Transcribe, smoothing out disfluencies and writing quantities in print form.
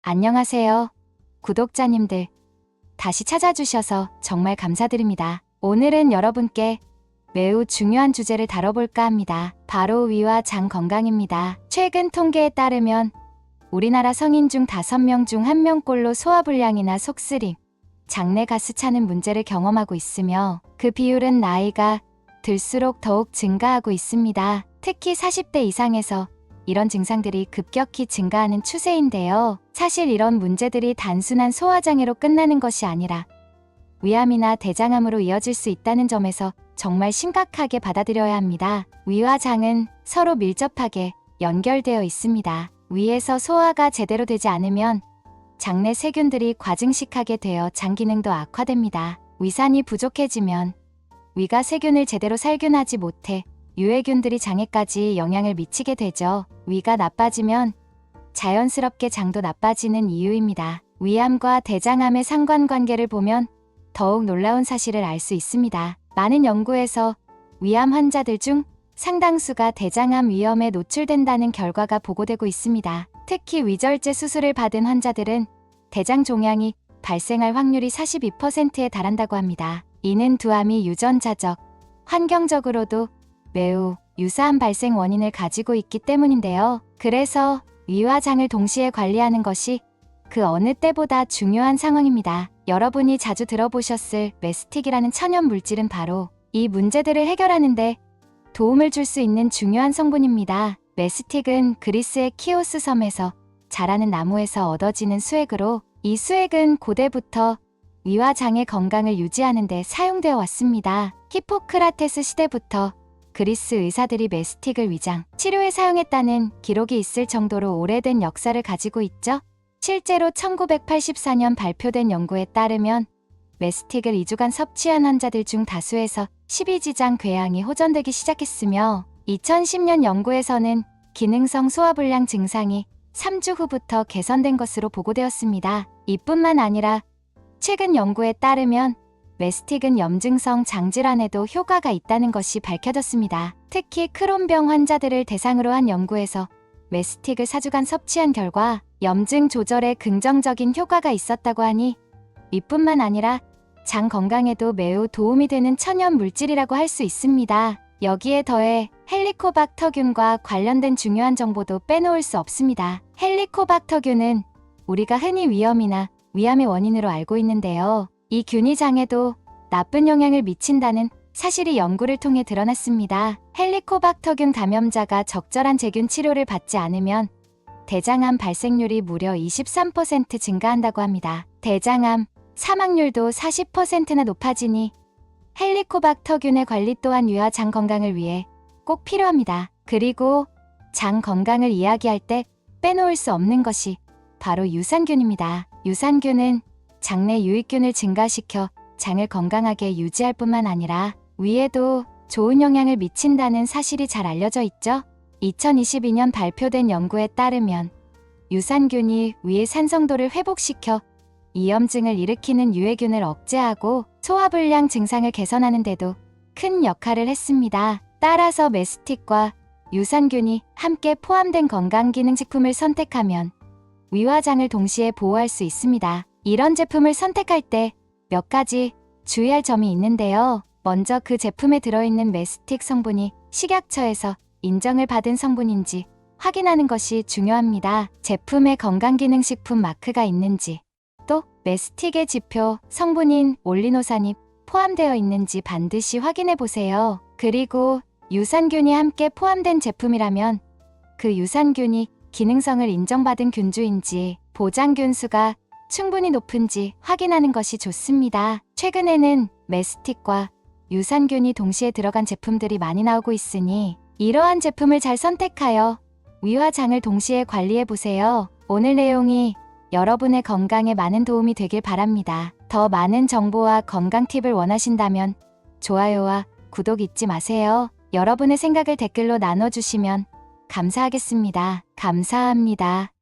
안녕하세요. 구독자님들, 다시 찾아주셔서 정말 감사드립니다. 오늘은 여러분께 매우 중요한 주제를 다뤄볼까 합니다. 바로 위와 장 건강입니다. 최근 통계에 따르면 우리나라 성인 중 5명 중 1명꼴로 소화불량이나 속쓰림, 장내 가스 차는 문제를 경험하고 있으며 그 비율은 나이가 들수록 더욱 증가하고 있습니다. 특히 40대 이상에서 이런 증상들이 급격히 증가하는 추세인데요. 사실 이런 문제들이 단순한 소화장애로 끝나는 것이 아니라 위암이나 대장암으로 이어질 수 있다는 점에서 정말 심각하게 받아들여야 합니다. 위와 장은 서로 밀접하게 연결되어 있습니다. 위에서 소화가 제대로 되지 않으면 장내 세균들이 과증식하게 되어 장 기능도 악화됩니다. 위산이 부족해지면 위가 세균을 제대로 살균하지 못해 유해균들이 장에까지 영향을 미치게 되죠. 위가 나빠지면 자연스럽게 장도 나빠지는 이유입니다. 위암과 대장암의 상관관계를 보면 더욱 놀라운 사실을 알 수 있습니다. 많은 연구에서 위암 환자들 중 상당수가 대장암 위험에 노출된다는 결과가 보고되고 있습니다. 특히 위절제 수술을 받은 환자들은 대장 종양이 발생할 확률이 42%에 달한다고 합니다. 이는 두암이 유전자적, 환경적으로도 매우 유사한 발생 원인을 가지고 있기 때문인데요. 그래서 위와 장을 동시에 관리하는 것이 그 어느 때보다 중요한 상황입니다. 여러분이 자주 들어보셨을 메스틱이라는 천연 물질은 바로 이 문제들을 해결하는데 도움을 줄 수 있는 중요한 성분입니다. 메스틱은 그리스의 키오스 섬에서 자라는 나무에서 얻어지는 수액으로 이 수액은 고대부터 위와 장의 건강을 유지하는 데 사용되어 왔습니다. 히포크라테스 시대부터 그리스 의사들이 메스틱을 위장 치료에 사용했다는 기록이 있을 정도로 오래된 역사를 가지고 있죠. 실제로 1984년 발표된 연구에 따르면 메스틱을 2주간 섭취한 환자들 중 다수에서 십이지장 궤양이 호전되기 시작했으며 2010년 연구에서는 기능성 소화불량 증상이 3주 후부터 개선된 것으로 보고되었습니다. 이뿐만 아니라 최근 연구에 따르면 메스틱은 염증성 장질환에도 효과가 있다는 것이 밝혀졌습니다. 특히 크론병 환자들을 대상으로 한 연구에서 메스틱을 4주간 섭취한 결과 염증 조절에 긍정적인 효과가 있었다고 하니 이뿐만 아니라 장 건강에도 매우 도움이 되는 천연 물질이라고 할 수 있습니다. 여기에 더해 헬리코박터균과 관련된 중요한 정보도 빼놓을 수 없습니다. 헬리코박터균은 우리가 흔히 위염이나 위암의 원인으로 알고 있는데요. 이 균이 장에도 나쁜 영향을 미친다는 사실이 연구를 통해 드러났습니다. 헬리코박터균 감염자가 적절한 제균 치료를 받지 않으면 대장암 발생률이 무려 23% 증가한다고 합니다. 대장암 사망률도 40%나 높아지니 헬리코박터균의 관리 또한 위와 장 건강을 위해 꼭 필요합니다. 그리고 장 건강을 이야기할 때 빼놓을 수 없는 것이 바로 유산균입니다. 유산균은 장내 유익균을 증가시켜 장을 건강하게 유지할 뿐만 아니라 위에도 좋은 영향을 미친다는 사실이 잘 알려져 있죠. 2022년 발표된 연구에 따르면 유산균이 위의 산성도를 회복시켜 이염증을 일으키는 유해균을 억제하고 소화불량 증상을 개선하는 데도 큰 역할을 했습니다. 따라서 메스틱과 유산균이 함께 포함된 건강기능식품을 선택하면 위와 장을 동시에 보호할 수 있습니다. 이런 제품을 선택할 때 몇 가지 주의할 점이 있는데요. 먼저 그 제품에 들어있는 메스틱 성분이 식약처에서 인정을 받은 성분인지 확인하는 것이 중요합니다. 제품에 건강기능식품 마크가 있는지, 또 메스틱의 지표 성분인 올리노산이 포함되어 있는지 반드시 확인해 보세요. 그리고 유산균이 함께 포함된 제품이라면 그 유산균이 기능성을 인정받은 균주인지 보장균 수가 충분히 높은지 확인하는 것이 좋습니다. 최근에는 메스틱과 유산균이 동시에 들어간 제품들이 많이 나오고 있으니 이러한 제품을 잘 선택하여 위와 장을 동시에 관리해보세요. 오늘 내용이 여러분의 건강에 많은 도움이 되길 바랍니다. 더 많은 정보와 건강 팁을 원하신다면 좋아요와 구독 잊지 마세요. 여러분의 생각을 댓글로 나눠주시면 감사하겠습니다. 감사합니다.